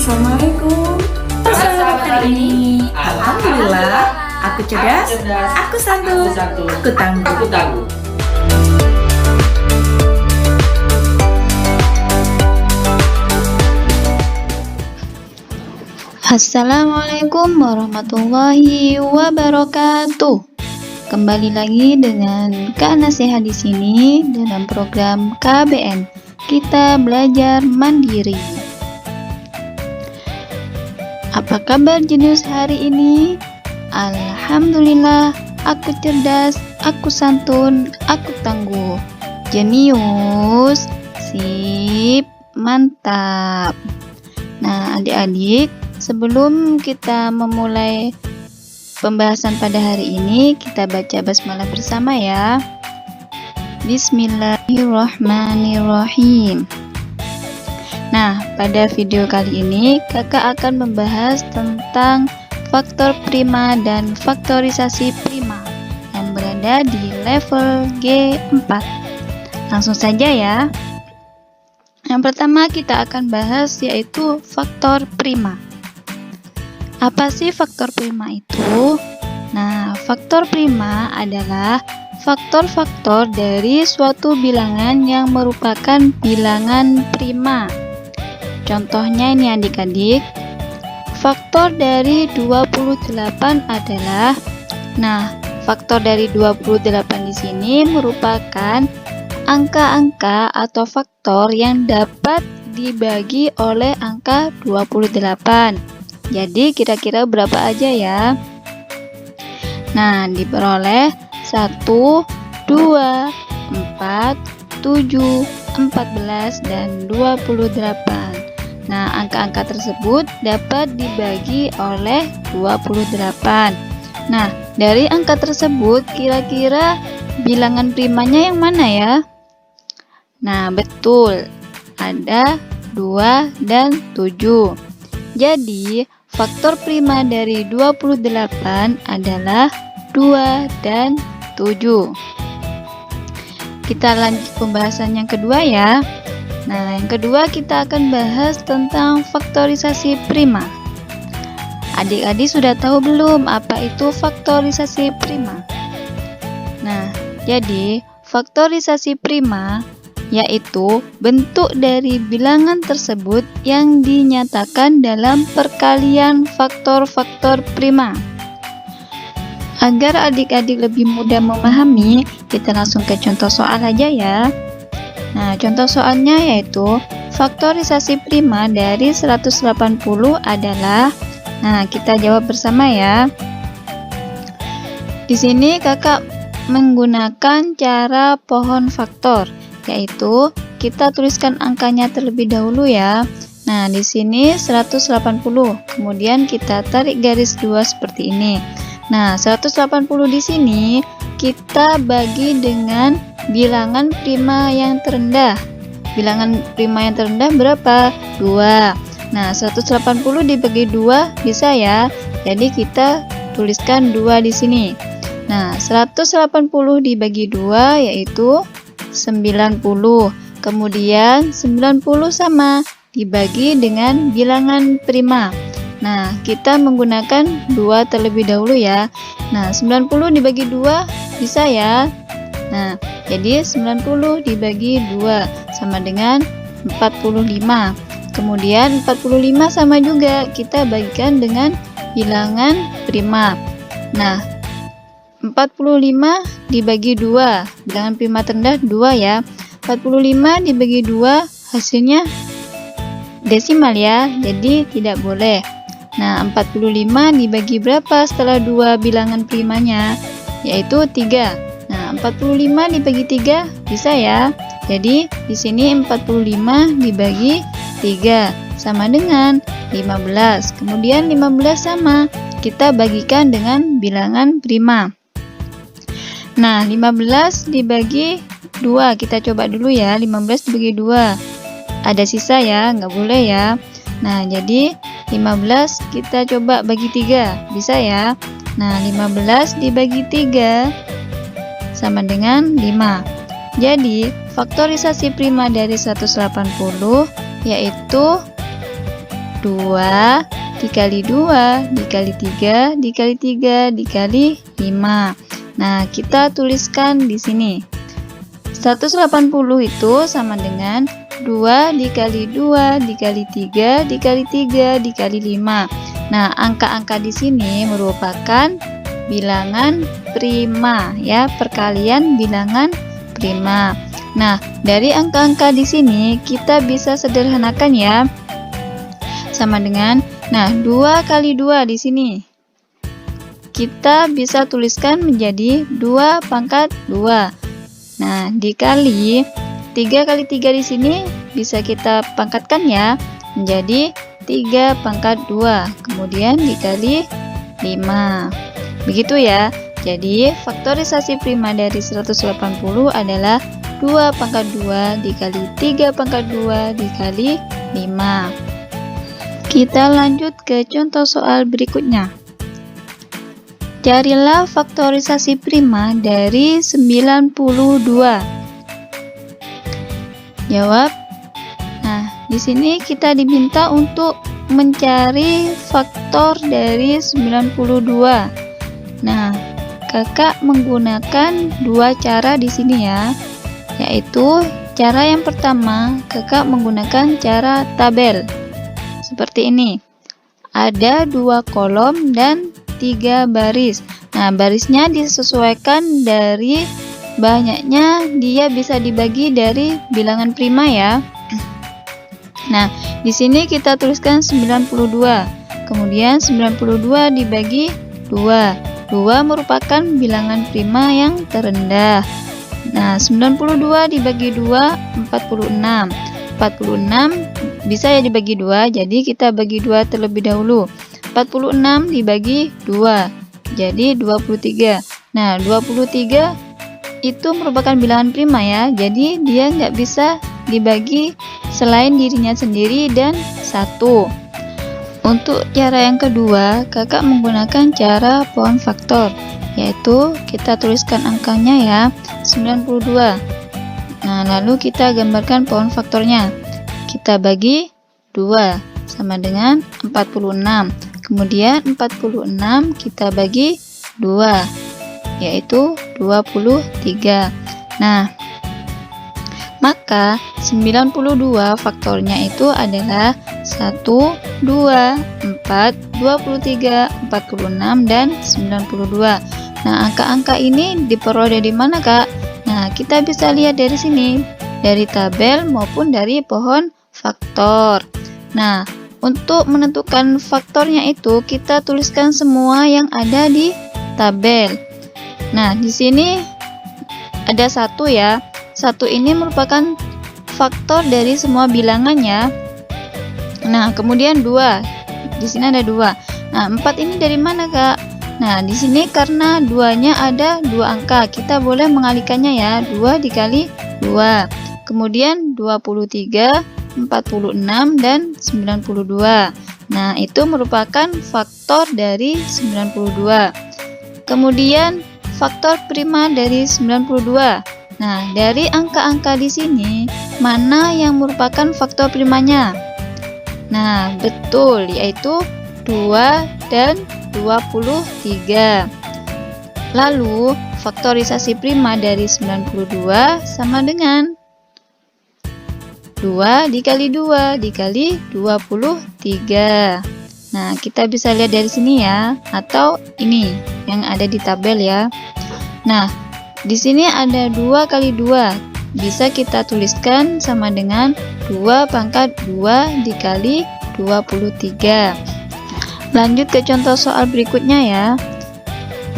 Assalamualaikum. Selamat hari ini. Alhamdulillah, aku cerdas, aku santun, aku tangguh. Assalamualaikum warahmatullahi wabarakatuh. Kembali lagi dengan Kak Nasihat di sini dalam program KBM. Kita belajar mandiri. Apa kabar jenius hari ini? Alhamdulillah, aku cerdas, aku santun, aku tangguh. Jenius, sip, mantap. Nah, adik-adik, sebelum kita memulai pembahasan pada hari ini, kita baca basmalah bersama ya. Bismillahirrahmanirrahim. Nah, pada video kali ini kakak akan membahas tentang faktor prima dan faktorisasi prima yang berada di level G4. Langsung saja ya. Yang pertama kita akan bahas yaitu faktor prima. Apa sih faktor prima itu? Nah, faktor prima adalah faktor-faktor dari suatu bilangan yang merupakan bilangan prima. Contohnya ini adik-adik, faktor dari 28 adalah, faktor dari 28 di sini merupakan angka-angka atau faktor yang dapat dibagi oleh angka 28. Jadi kira-kira berapa aja ya? Nah, diperoleh 1, 2, 4, 7, 14, dan 28. Nah, angka-angka tersebut dapat dibagi oleh 28. Nah, dari angka tersebut kira-kira bilangan primanya yang mana ya? Nah, betul. Ada 2 dan 7. Jadi, faktor prima dari 28 adalah 2 dan 7. Kita lanjut pembahasan yang kedua ya. Nah, yang kedua kita akan bahas tentang faktorisasi prima. Adik-adik sudah tahu belum apa itu faktorisasi prima? Nah, jadi faktorisasi prima yaitu bentuk dari bilangan tersebut yang dinyatakan dalam perkalian faktor-faktor prima. Agar adik-adik lebih mudah memahami, kita langsung ke contoh soal aja ya. Nah, contoh soalnya yaitu faktorisasi prima dari 180 adalah, kita jawab bersama ya. Di sini kakak menggunakan cara pohon faktor, yaitu kita tuliskan angkanya terlebih dahulu ya. Nah, di sini 180, kemudian kita tarik garis 2 seperti ini. Nah, 180 di sini kita bagi dengan bilangan prima yang terendah. Bilangan prima yang terendah berapa? 2. Nah, 180 dibagi 2 bisa ya. Jadi kita tuliskan 2 di sini. Nah, 180 dibagi 2 yaitu 90. Kemudian 90 sama dibagi dengan bilangan prima. Nah, kita menggunakan 2 terlebih dahulu ya. Nah, 90 dibagi 2 bisa ya. Nah, jadi 90 dibagi 2 sama dengan 45. Kemudian 45 sama juga kita bagikan dengan bilangan prima. Nah, 45 dibagi 2, bilangan prima terendah 2 ya. 45 dibagi 2 hasilnya desimal ya, jadi tidak boleh. Nah, 45 dibagi berapa setelah 2 bilangan primanya? Yaitu 3. Nah, 45 dibagi 3 bisa ya. Jadi, di sini 45 dibagi 3 sama dengan 15. Kemudian 15 sama kita bagikan dengan bilangan prima. Nah, 15 dibagi 2, kita coba dulu ya. 15 dibagi 2 ada sisa ya, nggak boleh ya. Nah, jadi 15 kita coba bagi 3 bisa ya. Nah, 15 dibagi 3 sama dengan 5. Jadi faktorisasi prima dari 180 yaitu 2 dikali 2 dikali 3 dikali 3 dikali 5. Nah, kita tuliskan di sini. 180 itu sama dengan 2 dikali 2 dikali 3 dikali 3 dikali 5. Nah, angka-angka di sini merupakan bilangan prima ya, perkalian bilangan prima. Nah, dari angka-angka di sini kita bisa sederhanakan ya. Sama dengan 2 kali 2 di sini. Kita bisa tuliskan menjadi 2 pangkat 2. Nah, dikali 3 kali 3 di sini bisa kita pangkatkan ya menjadi 3 pangkat 2. Kemudian dikali 5. Begitu ya. Jadi, faktorisasi prima dari 180 adalah 2 pangkat 2 dikali 3 pangkat 2 dikali 5. Kita lanjut ke contoh soal berikutnya. Carilah faktorisasi prima dari 92. Jawab. Nah, di sini kita diminta untuk mencari faktor dari 92. Nah, Kakak menggunakan dua cara di sini ya. Yaitu cara yang pertama, Kakak menggunakan cara tabel. Seperti ini. Ada 2 kolom dan 3 baris. Nah, barisnya disesuaikan dari banyaknya dia bisa dibagi dari bilangan prima ya. Nah, di sini kita tuliskan 92. Kemudian 92 dibagi 2. 2 merupakan bilangan prima yang terendah. Nah, 92 dibagi 2 46. 46 bisa ya dibagi 2, jadi kita bagi 2 terlebih dahulu. 46 dibagi 2, jadi 23. Nah, 23 itu merupakan bilangan prima ya, jadi dia nggak bisa dibagi selain dirinya sendiri dan 1. Untuk cara yang kedua, Kakak menggunakan cara pohon faktor, yaitu kita tuliskan angkanya ya, 92. Nah, lalu kita gambarkan pohon faktornya. Kita bagi 2 sama dengan 46. Kemudian 46 kita bagi 2, yaitu 23. Nah, maka 92 faktornya itu adalah 1, 2, 4, 23, 46, dan 92. Nah, angka-angka ini diperoleh dari mana, Kak? Nah, kita bisa lihat dari sini, dari tabel maupun dari pohon faktor. Nah, untuk menentukan faktornya itu kita tuliskan semua yang ada di tabel. Nah, di sini ada 1 ya. 1 ini merupakan faktor dari semua bilangannya. Nah, kemudian 2. Di sini ada 2. Nah, 4 ini dari mana, Kak? Nah, di sini karena 2-nya ada 2 angka, kita boleh mengalihkannya ya, 2 dikali 2. Kemudian 23, 46, dan 92. Nah, itu merupakan faktor dari 92. Kemudian faktor prima dari 92. Nah, dari angka-angka di sini, mana yang merupakan faktor primanya? Nah, betul, yaitu 2 dan 23. Lalu, faktorisasi prima dari 92 sama dengan 2 dikali 2 dikali 23. Nah, kita bisa lihat dari sini ya, atau ini yang ada di tabel ya. Nah, di sini ada 2 kali 2. Bisa kita tuliskan sama dengan 2 pangkat 2 dikali 23. Lanjut ke contoh soal berikutnya ya.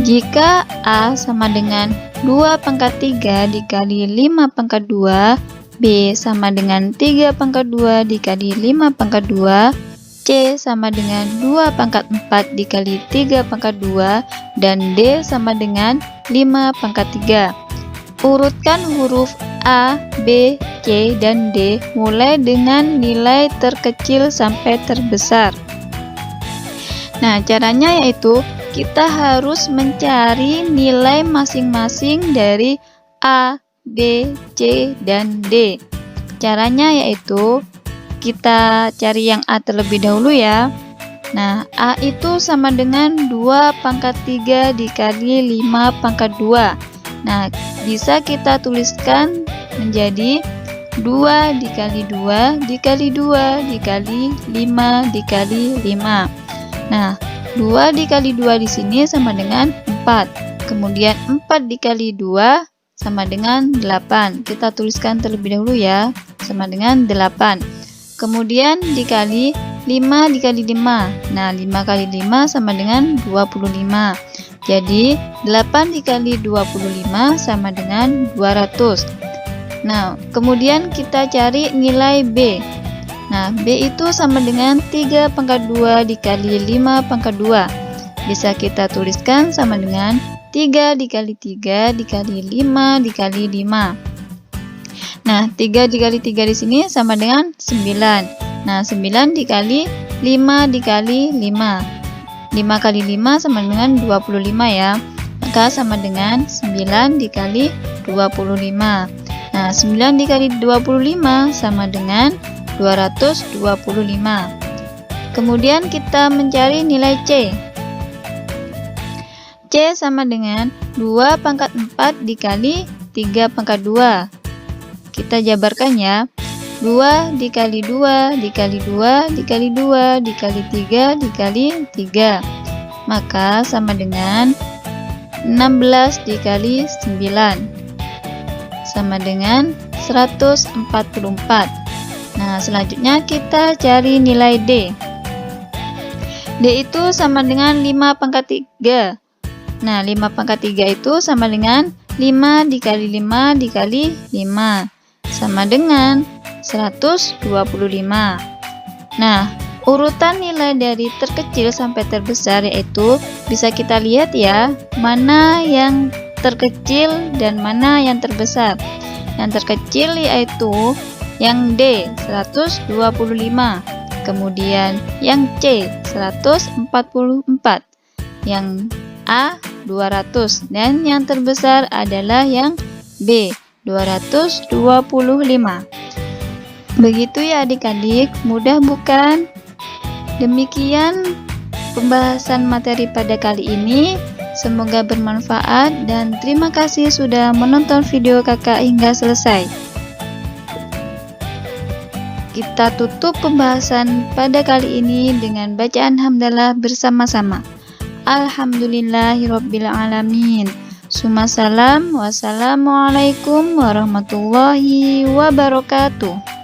Jika A sama dengan 2 pangkat 3 dikali 5 pangkat 2, B sama dengan 3 pangkat 2 dikali 5 pangkat 2, C sama dengan 2 pangkat 4 dikali 3 pangkat 2, dan D sama dengan 5 pangkat 3. Urutkan huruf A, B, C, dan D mulai dengan nilai terkecil sampai terbesar. Nah, caranya yaitu kita harus mencari nilai masing-masing dari A, B, C, dan D. Caranya yaitu kita cari yang A terlebih dahulu ya. Nah, A itu sama dengan 2 pangkat 3 dikali 5 pangkat 2. Nah, bisa kita tuliskan menjadi 2 dikali 2 dikali 2 dikali 5 dikali 5. Nah, 2 dikali 2 di sini sama dengan 4. Kemudian 4 dikali 2 sama dengan 8. Kita tuliskan terlebih dahulu ya, sama dengan 8. Kemudian dikali 5 dikali 5. Nah, 5 kali 5 sama dengan 25. Jadi, 8 dikali 25 sama dengan 200. Nah, kemudian kita cari nilai B. Nah, B itu sama dengan 3 pangkat 2 dikali 5 pangkat 2. Bisa kita tuliskan sama dengan 3 dikali 3 dikali 5 dikali 5. Nah, 3 dikali 3 di sini sama dengan 9. Nah, 9 dikali 5 dikali 5. 5 kali 5 sama dengan 25 ya. Maka sama dengan 9 dikali 25. Nah, 9 dikali 25 sama dengan 225. Kemudian kita mencari nilai C. C sama dengan 2 pangkat 4 dikali 3 pangkat 2. Kita jabarkan ya. 2 dikali 2 dikali 2 dikali 2 dikali 3 dikali 3. Maka sama dengan 16 dikali 9. Sama dengan 144. Nah, selanjutnya kita cari nilai D. D itu sama dengan 5 pangkat 3. Nah, 5 pangkat 3 itu sama dengan 5 dikali 5 dikali 5. Sama dengan 125. Nah, urutan nilai dari terkecil sampai terbesar yaitu bisa kita lihat ya, mana yang terkecil dan mana yang terbesar. Yang terkecil yaitu yang D 125, kemudian yang C 144, yang A 200, dan yang terbesar adalah yang B 225. Begitu ya adik-adik, mudah bukan? Demikian pembahasan materi pada kali ini. Semoga bermanfaat dan terima kasih sudah menonton video kakak hingga selesai. Kita tutup pembahasan pada kali ini dengan bacaan hamdalah bersama-sama. Alhamdulillahirabbil alamin. Summa salam. Wassalamualaikum warahmatullahi wabarakatuh.